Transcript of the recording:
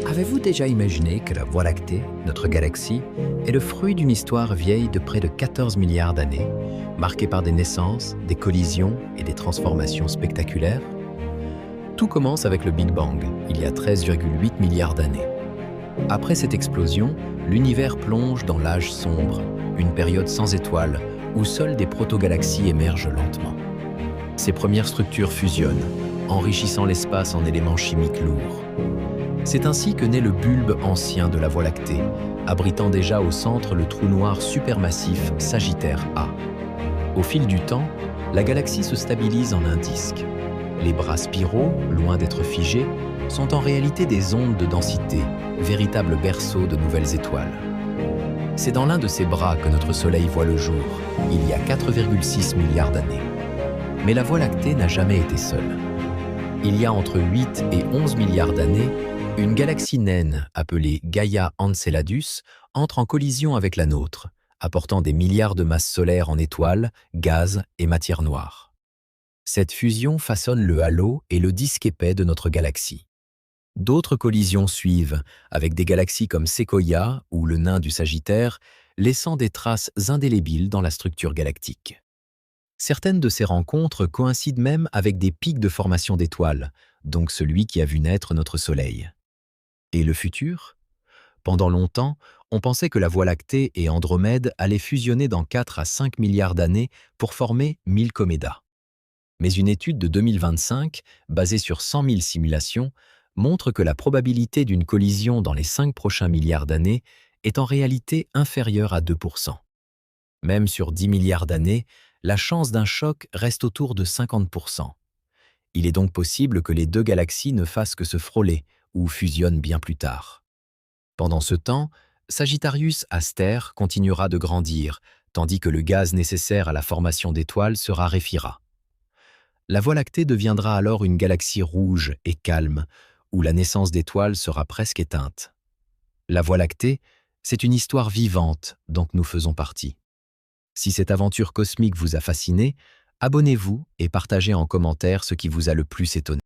Avez-vous déjà imaginé que la Voie lactée, notre galaxie, est le fruit d'une histoire vieille de près de 14 milliards d'années, marquée par des naissances, des collisions et des transformations spectaculaires? Tout commence avec le Big Bang, il y a 13,8 milliards d'années. Après cette explosion, l'univers plonge dans l'âge sombre, une période sans étoiles, où seules des protogalaxies émergent lentement. Ces premières structures fusionnent, enrichissant l'espace en éléments chimiques lourds. C'est ainsi que naît le bulbe ancien de la Voie lactée, abritant déjà au centre le trou noir supermassif Sagittaire A. Au fil du temps, la galaxie se stabilise en un disque. Les bras spiraux, loin d'être figés, sont en réalité des ondes de densité, véritables berceaux de nouvelles étoiles. C'est dans l'un de ces bras que notre Soleil voit le jour, il y a 4,6 milliards d'années. Mais la Voie lactée n'a jamais été seule. Il y a entre 8 et 11 milliards d'années, une galaxie naine, appelée Gaia Enceladus, entre en collision avec la nôtre, apportant des milliards de masses solaires en étoiles, gaz et matière noire. Cette fusion façonne le halo et le disque épais de notre galaxie. D'autres collisions suivent, avec des galaxies comme Sequoia ou le nain du Sagittaire, laissant des traces indélébiles dans la structure galactique. Certaines de ces rencontres coïncident même avec des pics de formation d'étoiles, donc celui qui a vu naître notre Soleil. Et le futur? Pendant longtemps, on pensait que la Voie lactée et Andromède allaient fusionner dans 4 à 5 milliards d'années pour former Milkomeda. Mais une étude de 2025, basée sur 100 000 simulations, montre que la probabilité d'une collision dans les 5 prochains milliards d'années est en réalité inférieure à 2%. Même sur 10 milliards d'années, la chance d'un choc reste autour de 50%. Il est donc possible que les deux galaxies ne fassent que se frôler ou fusionnent bien plus tard. Pendant ce temps, Sagittarius Aster continuera de grandir, tandis que le gaz nécessaire à la formation d'étoiles se raréfiera. La Voie lactée deviendra alors une galaxie rouge et calme, où la naissance d'étoiles sera presque éteinte. La Voie lactée, c'est une histoire vivante dont nous faisons partie. Si cette aventure cosmique vous a fasciné, abonnez-vous et partagez en commentaire ce qui vous a le plus étonné.